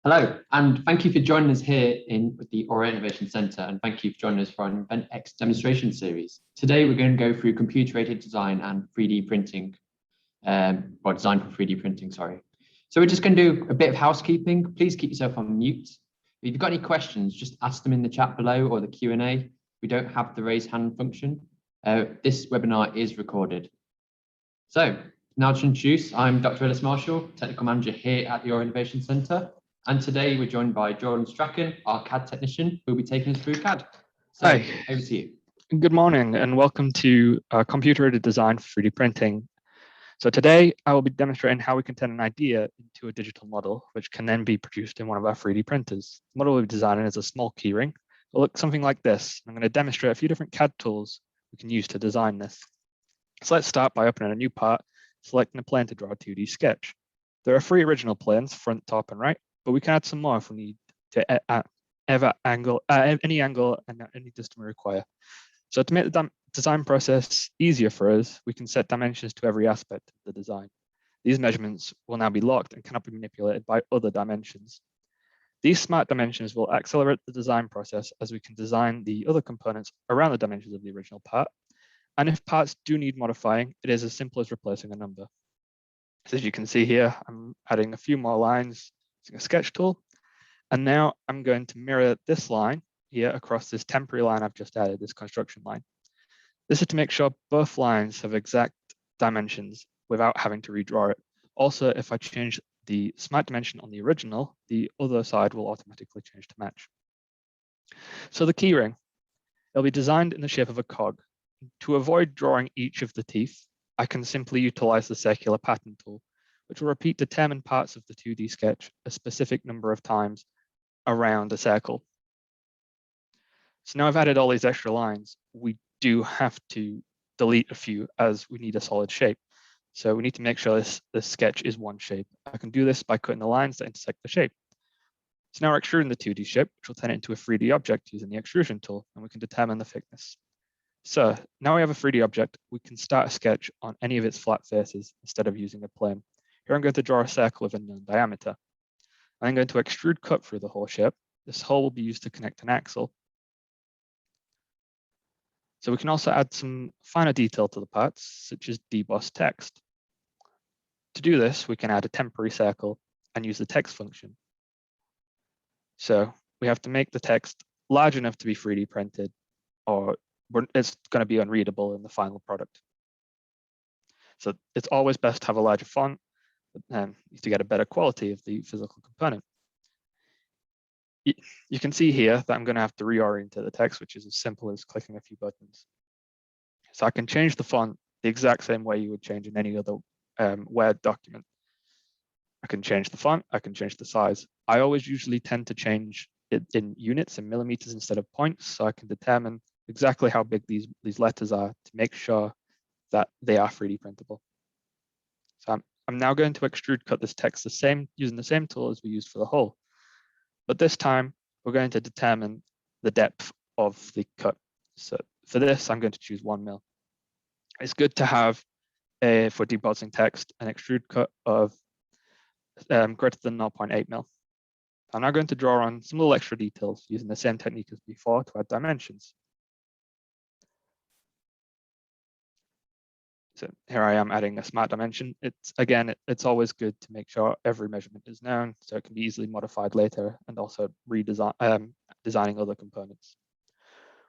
Hello, and thank you for joining us here in the Aura Innovation Centre, and thank you for joining us for our InventX demonstration series. Today, we're going to go through computer-aided design and 3D printing, or design for 3D printing, sorry. So we're just going to do a bit of housekeeping. Please keep yourself on mute. If you've got any questions, just ask them in the chat below or the Q&A. We don't have the raise hand function. This webinar is recorded. So now to introduce, I'm Dr. Ellis Marshall, Technical Manager here at the Aura Innovation Centre. And today we're joined by Jordan Strachan, our CAD technician, who will be taking us through CAD. So Hi. Over to you. Good morning and welcome to computer-aided design for 3D printing. So today I will be demonstrating how we can turn an idea into a digital model, which can then be produced in one of our 3D printers. The model we'll be designing is a small keyring. It'll look something like this. I'm going to demonstrate a few different CAD tools we can use to design this. So let's start by opening a new part, selecting a plane to draw a 2D sketch. There are 3 original planes, front, top, and right, but we can add some more if we need to any angle and any distance we require. So to make the design process easier for us, we can set dimensions to every aspect of the design. These measurements will now be locked and cannot be manipulated by other dimensions. These smart dimensions will accelerate the design process as we can design the other components around the dimensions of the original part. And if parts do need modifying, it is as simple as replacing a number. So as you can see here, I'm adding a few more lines using a sketch tool. And now I'm going to mirror this line here across this temporary line I've just added, this construction line. This is to make sure both lines have exact dimensions without having to redraw it. Also, if I change the smart dimension on the original, the other side will automatically change to match. So the keyring, it'll be designed in the shape of a cog. To avoid drawing each of the teeth, I can simply utilize the circular pattern tool, which will repeat determined parts of the 2D sketch a specific number of times around a circle. So now I've added all these extra lines. We do have to delete a few as we need a solid shape. So we need to make sure this sketch is one shape. I can do this by cutting the lines that intersect the shape. So now we're extruding the 2D shape, which will turn it into a 3D object using the extrusion tool, and we can determine the thickness. So now we have a 3D object, we can start a sketch on any of its flat faces instead of using a plane. Here I'm going to draw a circle of a known diameter. I'm going to extrude cut through the whole shape. This hole will be used to connect an axle. So we can also add some finer detail to the parts, such as deboss text. To do this, we can add a temporary circle and use the text function. So we have to make the text large enough to be 3D printed, or it's going to be unreadable in the final product. So it's always best to have a larger font to get a better quality of the physical component. You can see here that I'm going to have to reorient the text, which is as simple as clicking a few buttons. So I can change the font the exact same way you would change in any other Word document. I can change the font, I can change the size. I always usually tend to change it in units and millimeters instead of points, so I can determine exactly how big these letters are to make sure that they are 3D printable. So I'm now going to extrude cut this text using the same tool as we used for the hole. But this time, we're going to determine the depth of the cut. So for this, I'm going to choose 1 mil. It's good to have, for debossing text, an extrude cut of greater than 0.8 mil. I'm now going to draw on some little extra details using the same technique as before to add dimensions. So here I am adding a smart dimension. It's always good to make sure every measurement is known so it can be easily modified later, and also designing other components.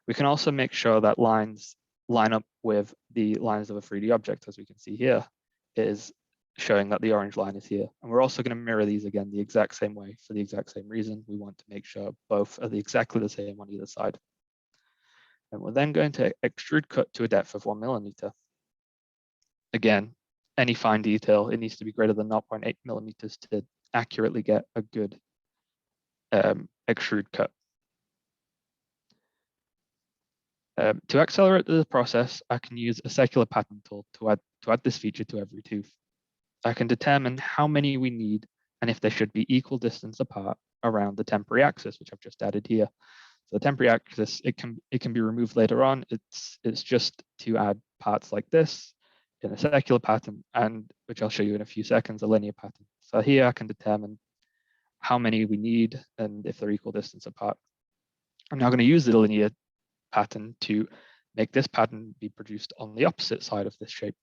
We can also make sure that lines line up with the lines of a 3D object. As we can see here, it is showing that the orange line is here. And we're also going to mirror these again the exact same way for the exact same reason. We want to make sure both are exactly the same on either side. And we're then going to extrude cut to a depth of 1 millimeter. Again, any fine detail, it needs to be greater than 0.8 millimeters to accurately get a good extrude cut. To accelerate the process, I can use a circular pattern tool to add this feature to every tooth. I can determine how many we need and if they should be equal distance apart around the temporary axis, which I've just added here. So the temporary axis, it can be removed later on. It's just to add parts like this in a circular pattern, and which I'll show you in a few seconds, a linear pattern. So here I can determine how many we need, and if they're equal distance apart. I'm now going to use the linear pattern to make this pattern be produced on the opposite side of this shape.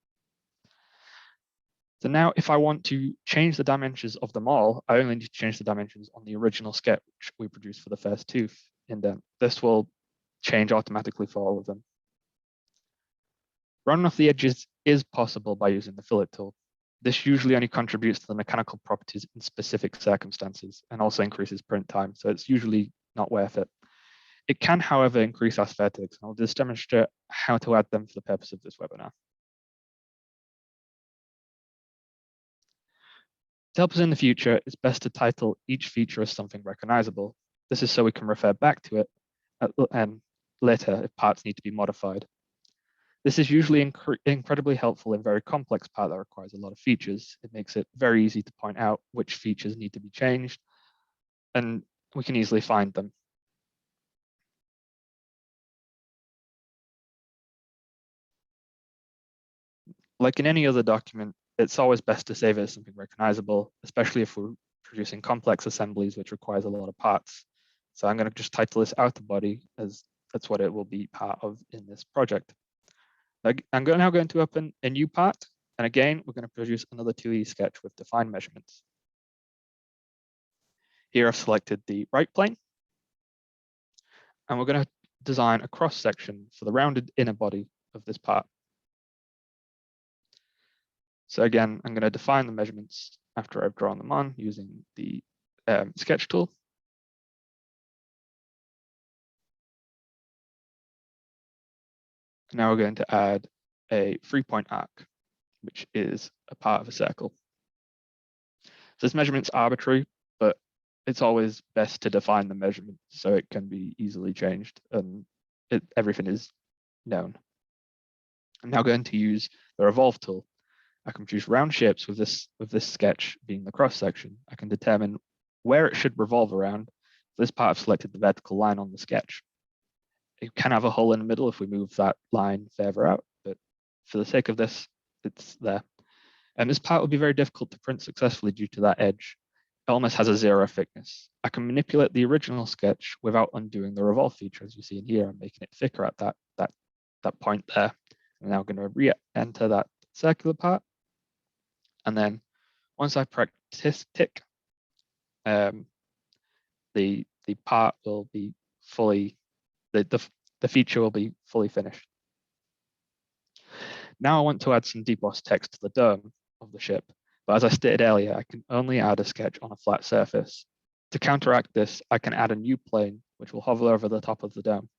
So now if I want to change the dimensions of them all, I only need to change the dimensions on the original sketch we produced for the first tooth indent. This will change automatically for all of them. Rounding off the edges is possible by using the fillet tool. This usually only contributes to the mechanical properties in specific circumstances and also increases print time, so it's usually not worth it. It can, however, increase aesthetics, and I'll just demonstrate how to add them for the purpose of this webinar. To help us in the future, it's best to title each feature as something recognizable. This is so we can refer back to it later if parts need to be modified. This is usually incredibly helpful in very complex part that requires a lot of features. It makes it very easy to point out which features need to be changed, and we can easily find them. Like in any other document, it's always best to save it as something recognizable, especially if we're producing complex assemblies, which requires a lot of parts. So I'm going to just title this outer body, as that's what it will be part of in this project. I'm now going to open a new part, and again, we're going to produce another 2D sketch with defined measurements. Here I've selected the right plane, and we're going to design a cross section for the rounded inner body of this part. So again, I'm going to define the measurements after I've drawn them on using the sketch tool. Now we're going to add a 3-point arc, which is a part of a circle. So this measurement's arbitrary, but it's always best to define the measurement so it can be easily changed and everything is known. I'm now going to use the revolve tool. I can produce round shapes with this sketch being the cross section. I can determine where it should revolve around. For this part, I've selected the vertical line on the sketch. It can have a hole in the middle if we move that line further out, but for the sake of this, it's there. And this part will be very difficult to print successfully due to that edge. It almost has a 0 thickness. I can manipulate the original sketch without undoing the revolve feature, as you see in here. I'm making it thicker at that point there. I'm now going to re-enter that circular part. And then once I practice tick, the part will be fully, the feature will be fully finished. Now I want to add some debossed text to the dome of the ship, but as I stated earlier, I can only add a sketch on a flat surface. To counteract this, I can add a new plane, which will hover over the top of the dome.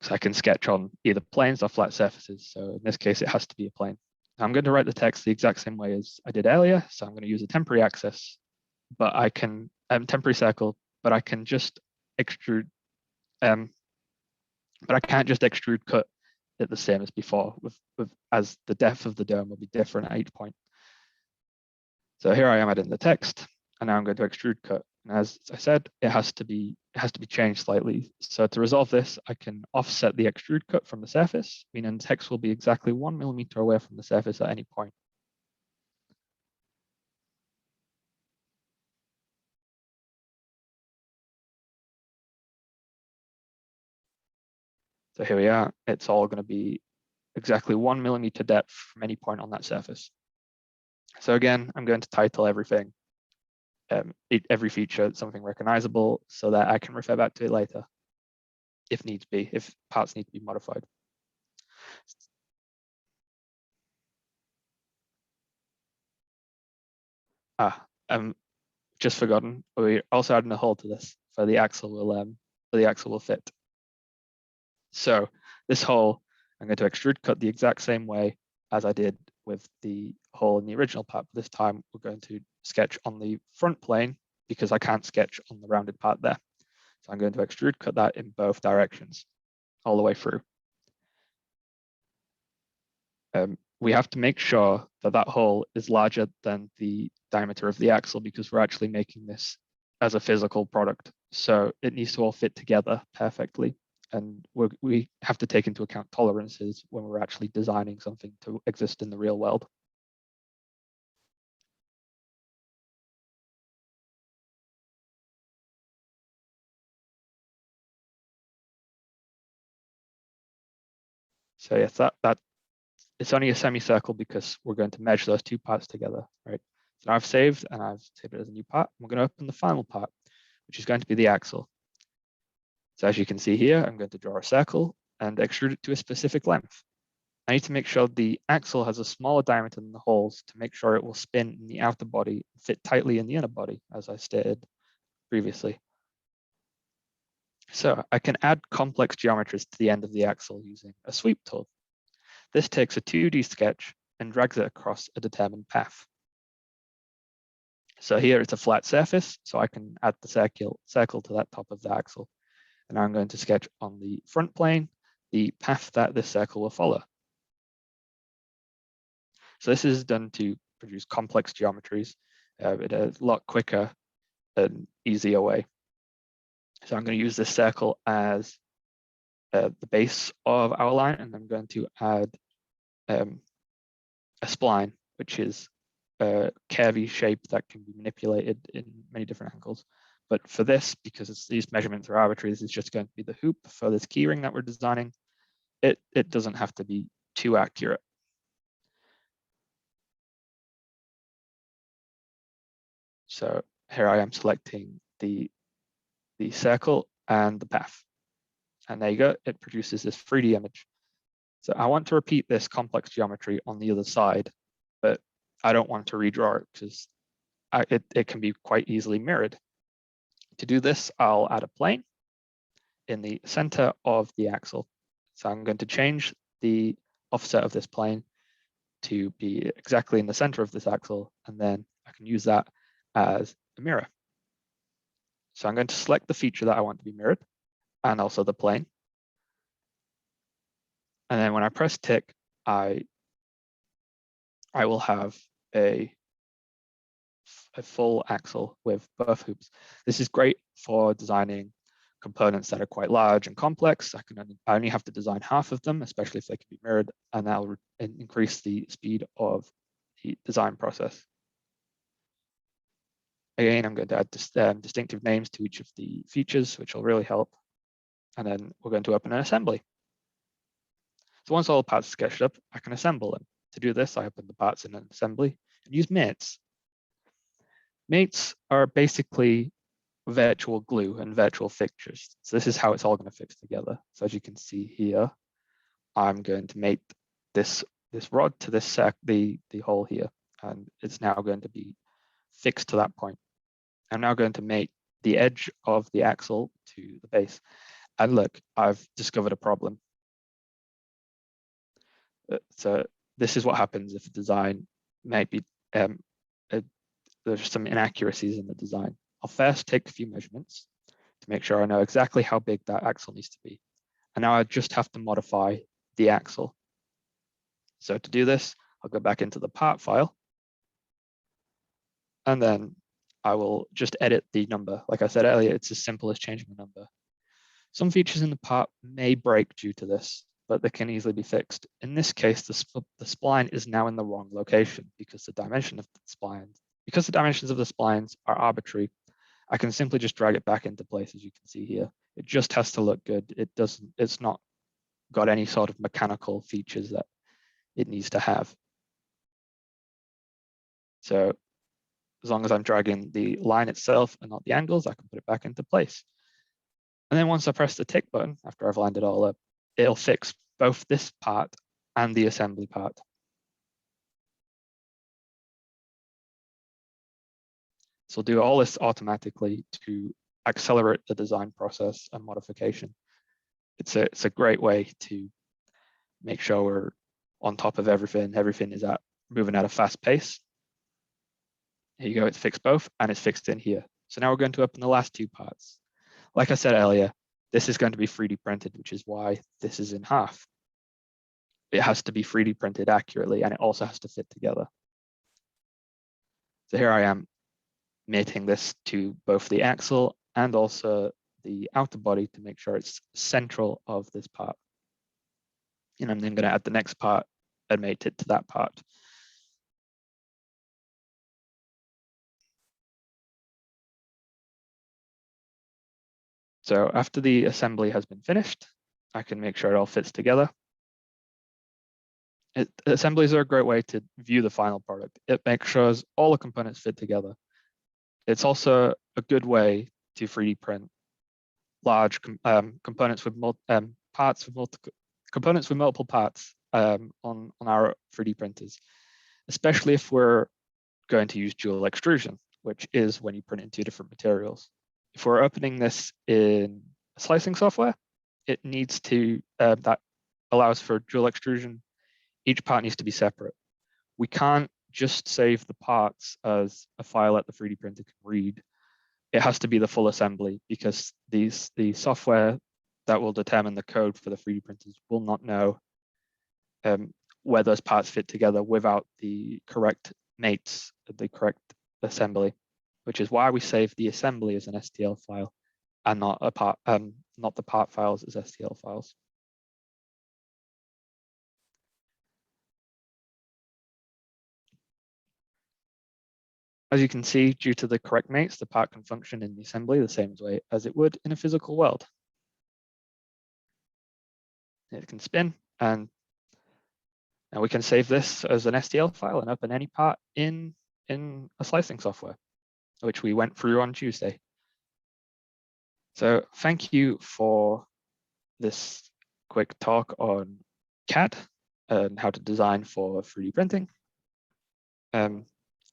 So I can sketch on either planes or flat surfaces. So in this case, it has to be a plane. I'm going to write the text the exact same way as I did earlier. So I'm going to use a temporary axis, but I can temporary circle, but I can just extrude, but I can't just extrude cut it the same as before, as the depth of the dome will be different at each point. So here I am adding the text, and now I'm going to extrude cut. And as I said, it has to be changed slightly. So to resolve this, I can offset the extrude cut from the surface, meaning the text will be exactly 1 millimeter away from the surface at any point. So here we are. It's all going to be exactly 1 millimeter depth from any point on that surface. So again, I'm going to title everything, every feature something recognizable, so that I can refer back to it later if needs be, if parts need to be modified. Just forgotten. We're also adding a hole to this for the axle will fit. So this hole, I'm going to extrude cut the exact same way as I did with the hole in the original part. But this time we're going to sketch on the front plane because I can't sketch on the rounded part there. So I'm going to extrude cut that in both directions all the way through. We have to make sure that that hole is larger than the diameter of the axle because we're actually making this as a physical product. So it needs to all fit together perfectly. And we have to take into account tolerances when we're actually designing something to exist in the real world. So yes, it's only a semicircle because we're going to merge those two parts together, right? So now I've saved it as a new part. We're going to open the final part, which is going to be the axle. So as you can see here, I'm going to draw a circle and extrude it to a specific length. I need to make sure the axle has a smaller diameter than the holes to make sure it will spin in the outer body, fit tightly in the inner body, as I stated previously. So I can add complex geometries to the end of the axle using a sweep tool. This takes a 2D sketch and drags it across a determined path. So here it's a flat surface, so I can add the circle to that top of the axle. And I'm going to sketch on the front plane the path that this circle will follow. So this is done to produce complex geometries in a lot quicker and easier way. So I'm going to use this circle as the base of our line, and I'm going to add a spline, which is a curvy shape that can be manipulated in many different angles. But for this, because these measurements are arbitrary, this is just going to be the hoop for this keyring that we're designing. It doesn't have to be too accurate. So here I am selecting the circle and the path. And there you go, it produces this 3D image. So I want to repeat this complex geometry on the other side, but I don't want to redraw it because it can be quite easily mirrored. To do this, I'll add a plane in the center of the axle. So I'm going to change the offset of this plane to be exactly in the center of this axle, and then I can use that as a mirror. So I'm going to select the feature that I want to be mirrored and also the plane. And then when I press tick, I will have a full axle with both hoops. This is great for designing components that are quite large and complex. I only have to design half of them, especially if they can be mirrored, and that'll increase the speed of the design process. Again, I'm going to add distinctive names to each of the features, which will really help. And then we're going to open an assembly. So once all the parts are sketched up, I can assemble them. To do this, I open the parts in an assembly and use mates. Mates are basically virtual glue and virtual fixtures. So this is how it's all going to fix together. So as you can see here, I'm going to mate this rod to this the hole here, and it's now going to be fixed to that point. I'm now going to mate the edge of the axle to the base. And look, I've discovered a problem. So this is what happens if a design might be, there's some inaccuracies in the design. I'll first take a few measurements to make sure I know exactly how big that axle needs to be. And now I just have to modify the axle. So to do this, I'll go back into the part file, and then I will just edit the number. Like I said earlier, it's as simple as changing the number. Some features in the part may break due to this, but they can easily be fixed. In this case, the spline is now in the wrong location because the dimensions of the splines are arbitrary. I can simply just drag it back into place, as you can see here. It just has to look good. It's not got any sort of mechanical features that it needs to have. So as long as I'm dragging the line itself and not the angles, I can put it back into place. And then once I press the tick button, after I've lined it all up, it'll fix both this part and the assembly part. So we'll do all this automatically to accelerate the design process and modification. It's a great way to make sure we're on top of everything. Everything is moving at a fast pace. Here you go, it's fixed both, and it's fixed in here. So now we're going to open the last two parts. Like I said earlier, this is going to be 3D printed, which is why this is in half. It has to be 3D printed accurately, and it also has to fit together. So here I am mating this to both the axle and also the outer body to make sure it's central of this part. And I'm then going to add the next part and mate it to that part. So after the assembly has been finished, I can make sure it all fits together. Assemblies are a great way to view the final product. It makes sure all the components fit together. It's also a good way to 3D print large components with multiple parts on our 3D printers, especially if we're going to use dual extrusion, which is when you print in two different materials. If we're opening this in slicing software, it needs to that allows for dual extrusion. Each part needs to be separate. We can't just save the parts as a file that the 3D printer can read. It has to be the full assembly, because the software that will determine the code for the 3D printers will not know where those parts fit together without the correct mates, the correct assembly, which is why we save the assembly as an STL file and not the part files as STL files. As you can see, due to the correct mates, the part can function in the assembly the same way as it would in a physical world. It can spin, and we can save this as an STL file and open any part in a slicing software, which we went through on Tuesday. So thank you for this quick talk on CAD and how to design for 3D printing.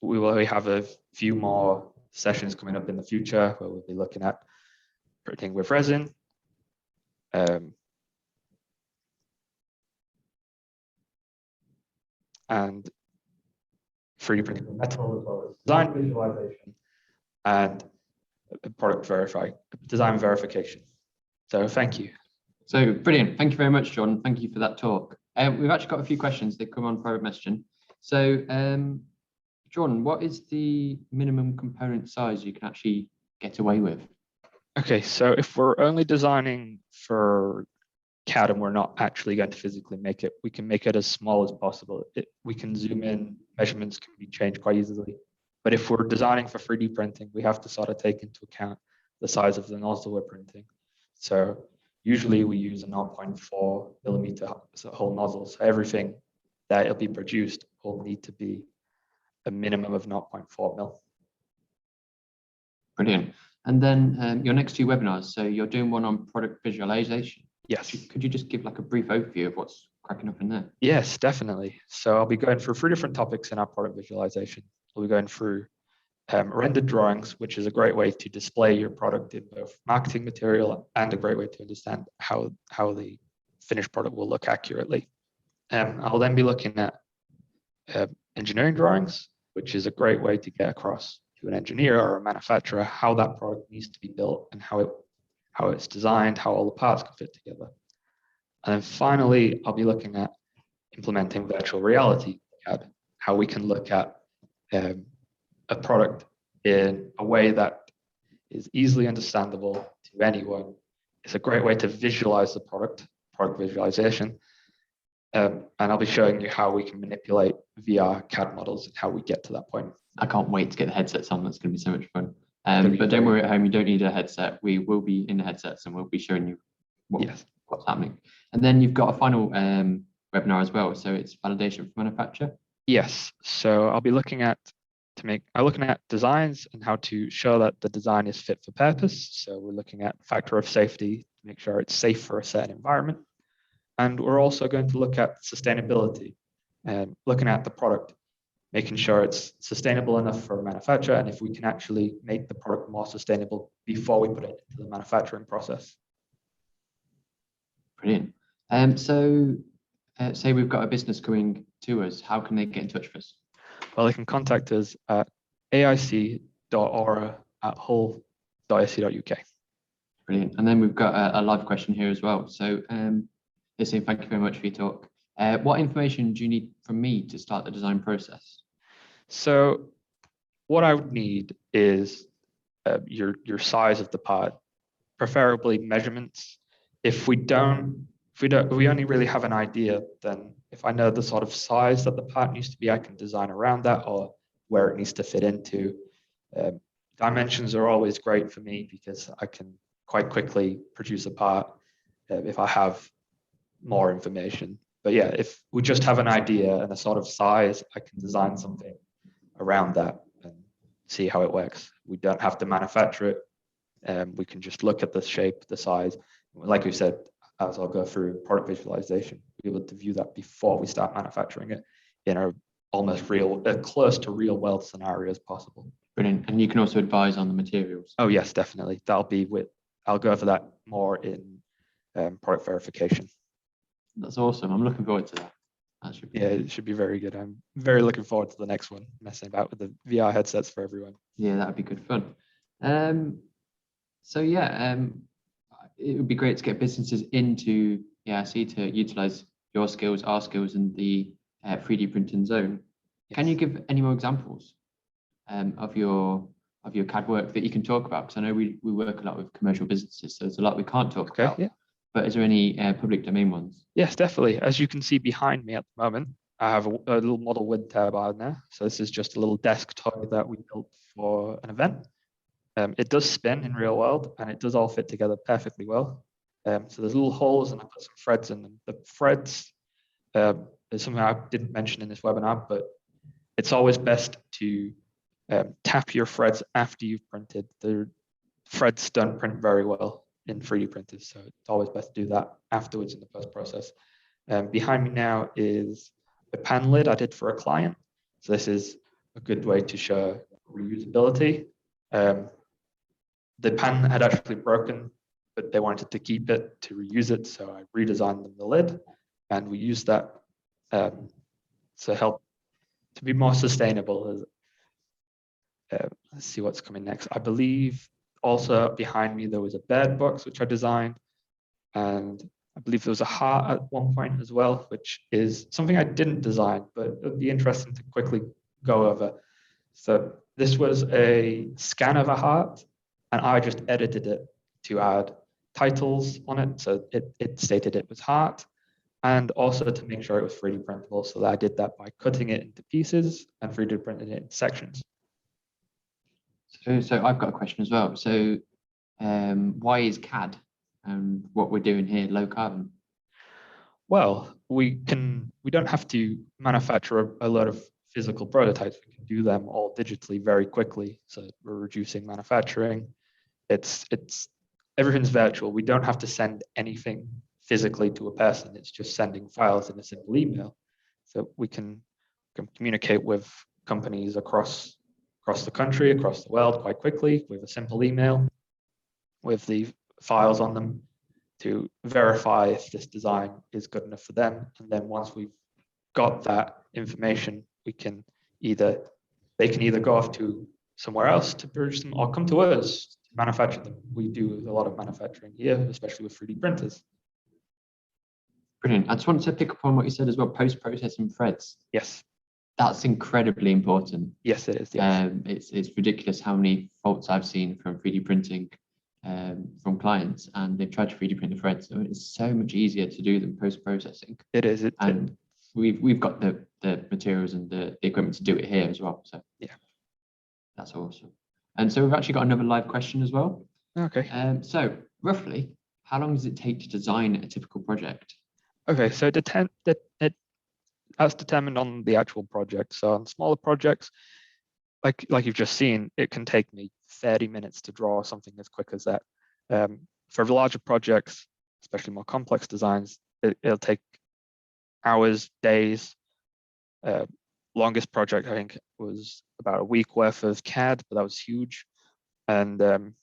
We will have a few more sessions coming up in the future where we'll be looking at printing with resin, and 3D printing with metal, as well as design visualization and design verification. So thank you. So brilliant. Thank you very much, John. Thank you for that talk. We've actually got a few questions that come on private messaging. So John, what is the minimum component size you can actually get away with? Okay, so if we're only designing for CAD and we're not actually going to physically make it, we can make it as small as possible. We can zoom in, measurements can be changed quite easily. But if we're designing for 3D printing, we have to sort of take into account the size of the nozzle we're printing. So usually we use a 0.4 millimeter whole nozzle. So everything that will be produced will need to be a minimum of 0.4 mil. Brilliant. And then your next two webinars, so you're doing one on product visualization. Yes. Could you just give like a brief overview of what's cracking up in there? Yes, definitely. So I'll be going through 3 different topics in our product visualization. We'll be going through rendered drawings, which is a great way to display your product in both marketing material and a great way to understand how the finished product will look accurately. I'll then be looking at engineering drawings, which is a great way to get across to an engineer or a manufacturer how that product needs to be built and how it's designed, how all the parts can fit together. And then finally, I'll be looking at implementing virtual reality, how we can look at a product in a way that is easily understandable to anyone. It's a great way to visualize the product visualization. And I'll be showing you how we can manipulate VR CAD models and how we get to that point. I can't wait to get the headsets on. That's going to be so much fun. But don't worry at home, you don't need a headset. We will be in the headsets and we'll be showing you what's happening. And then you've got a final webinar as well. So it's validation for manufacture. Yes. So I'll be looking at designs and how to show that the design is fit for purpose. So we're looking at factor of safety to make sure it's safe for a certain environment. And we're also going to look at sustainability and looking at the product, making sure it's sustainable enough for a manufacturer, and if we can actually make the product more sustainable before we put it into the manufacturing process. Brilliant. Say we've got a business coming to us, how can they get in touch with us? Well, they can contact us at aic.aura@hull.ac.uk. Brilliant. And then we've got a live question here as well. So listen, thank you very much for your talk. What information do you need from me to start the design process? So what I would need is your size of the part, preferably measurements. If we only really have an idea, then if I know the sort of size that the part needs to be, I can design around that or where it needs to fit into. Dimensions are always great for me because I can quite quickly produce a part if I have more information. But yeah, if we just have an idea and a sort of size, I can design something around that and see how it works. We don't have to manufacture it. We can just look at the shape, the size. Like we said, as I'll go through product visualization, be able to view that before we start manufacturing it in a almost real, close to real world scenario as possible. Brilliant. And you can also advise on the materials. Oh yes, definitely. That'll be I'll go over that more in product verification. That's awesome. I'm looking forward to that. Yeah, it should be very good. I'm very looking forward to the next one, messing about with the VR headsets for everyone. Yeah, that would be good fun. So yeah, it would be great to get businesses into ERC to utilize your skills, our skills in the 3D printing zone. Yes. Can you give any more examples of your CAD work that you can talk about? Because I know we work a lot with commercial businesses, so there's a lot we can't talk about. Yeah. But is there any public domain ones? Yes, definitely. As you can see behind me at the moment, I have a little model wind turbine there. So this is just a little desk toy that we built for an event. It does spin in real world, and it does all fit together perfectly well. So there's little holes, and I put some threads in them. The threads is something I didn't mention in this webinar, but it's always best to tap your threads after you've printed. The threads don't print very well in 3D printers, so it's always best to do that afterwards in the post process. Behind me now is a pan lid I did for a client. So this is a good way to show reusability. The pan had actually broken, but they wanted to keep it to reuse it, so I redesigned them the lid, and we used that to help to be more sustainable. Let's see what's coming next. I believe also behind me there was a bed box which I designed, and I believe there was a heart at one point as well, which is something I didn't design, but it would be interesting to quickly go over. So this was a scan of a heart, and I just edited it to add titles on it. So it stated it was heart, and also to make sure it was 3D printable. So I did that by cutting it into pieces and 3D printing it in sections. So I've got a question as well. So why is CAD and what we're doing here low carbon? Well, we don't have to manufacture a lot of physical prototypes. We can do them all digitally very quickly. So we're reducing manufacturing. It's everything's virtual. We don't have to send anything physically to a person. It's just sending files in a simple email. So we can communicate with companies across the country, across the world quite quickly with a simple email with the files on them to verify if this design is good enough for them. And then once we've got that information, they can either go off to somewhere else to produce them or come to us to manufacture them. We do a lot of manufacturing here, especially with 3D printers. Brilliant. I just wanted to pick up on what you said as well, post-processing threads. Yes. That's incredibly important. Yes, it is. Yes. It's ridiculous how many faults I've seen from 3D printing from clients, and they've tried to 3D print the threads. So it's so much easier to do than post-processing. It is. We've got the materials and the equipment to do it here as well. So yeah, that's awesome. And so we've actually got another live question as well. Okay. So roughly, how long does it take to design a typical project? Okay, so that's determined on the actual project. So on smaller projects, like you've just seen, it can take me 30 minutes to draw something as quick as that. For larger projects, especially more complex designs, it'll take hours, days. Longest project I think was about a week worth of CAD, but that was huge. And of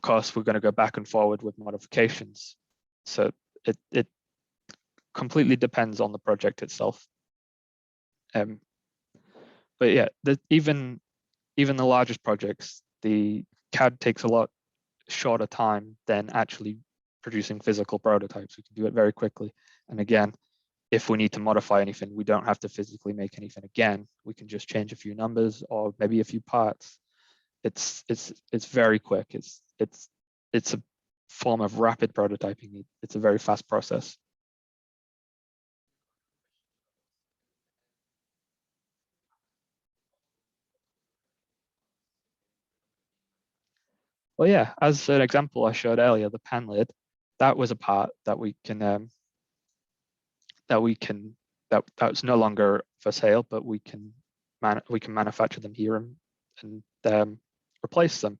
course, we're going to go back and forward with modifications. So it completely depends on the project itself. But yeah, even the largest projects, the CAD takes a lot shorter time than actually producing physical prototypes. We can do it very quickly. And again, if we need to modify anything, we don't have to physically make anything again. We can just change a few numbers or maybe a few parts. It's very quick. It's a form of rapid prototyping. It's a very fast process. Well, yeah, as an example I showed earlier, the pan lid, that was a part that we can that we can that's no longer for sale, but we can manufacture them here and replace them.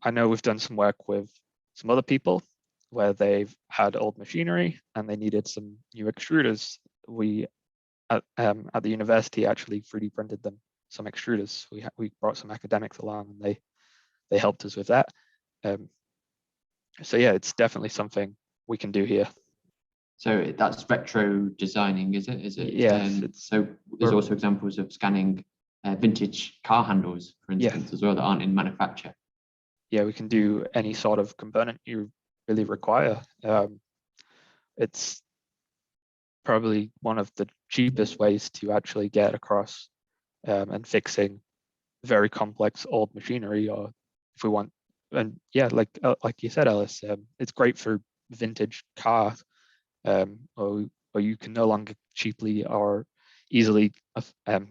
I know we've done some work with some other people where they've had old machinery and they needed some new extruders. We at the university actually 3D printed them some extruders. We brought some academics along and they helped us with that. So yeah, it's definitely something we can do here. So that's retro designing, is it? Yes. So there's also examples of scanning vintage car handles, for instance, as well, that aren't in manufacture. Yeah, we can do any sort of component you really require. It's probably one of the cheapest ways to actually get across and fixing very complex old machinery, or if we want, and yeah, like you said, Alice, it's great for vintage cars, or you can no longer cheaply or easily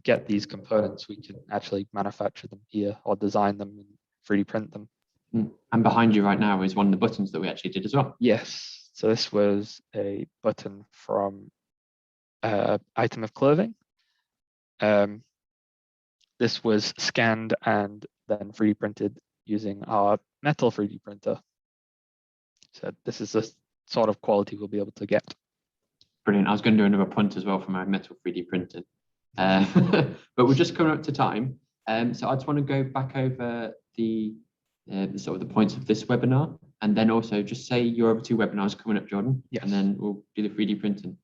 get these components. We can actually manufacture them here or design them and 3D print them. And behind you right now is one of the buttons that we actually did as well. Yes, so this was a button from item of clothing. This was scanned and then 3D printed using our metal 3D printer. So this is the sort of quality we'll be able to get. Brilliant. I was going to do another punt as well for my metal 3D printed. But we're just coming up to time. So I just want to go back over the sort of the points of this webinar, and then also just say your other two webinars coming up, Jordan. Yes. And then we'll do the 3D printing.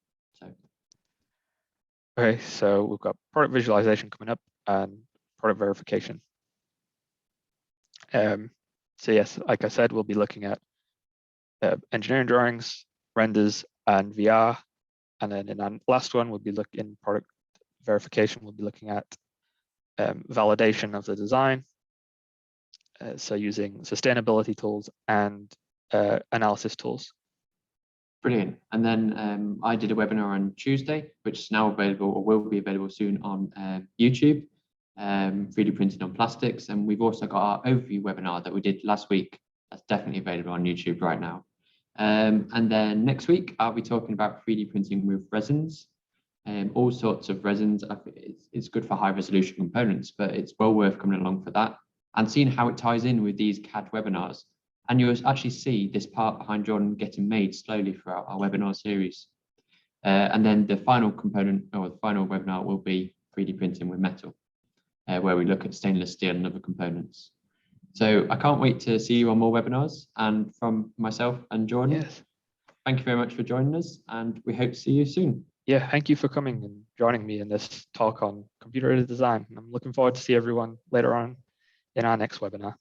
Okay, so we've got product visualization coming up and product verification. So yes, like I said, we'll be looking at engineering drawings, renders, and VR. And then in our last one, we'll be looking product verification. We'll be looking at validation of the design. So using sustainability tools and analysis tools. Brilliant. And then I did a webinar on Tuesday, which is now available or will be available soon on YouTube, 3D printing on plastics. And we've also got our overview webinar that we did last week. That's definitely available on YouTube right now. And then next week, I'll be talking about 3D printing with resins, all sorts of resins. I think it's good for high resolution components, but it's well worth coming along for that and seeing how it ties in with these CAD webinars. And you'll actually see this part behind Jordan getting made slowly throughout our webinar series. And then the final component or the final webinar will be 3D printing with metal, where we look at stainless steel and other components. So I can't wait to see you on more webinars. And from myself and Jordan, yes, thank you very much for joining us, and we hope to see you soon. Yeah, thank you for coming and joining me in this talk on computer-aided design. I'm looking forward to see everyone later on in our next webinar.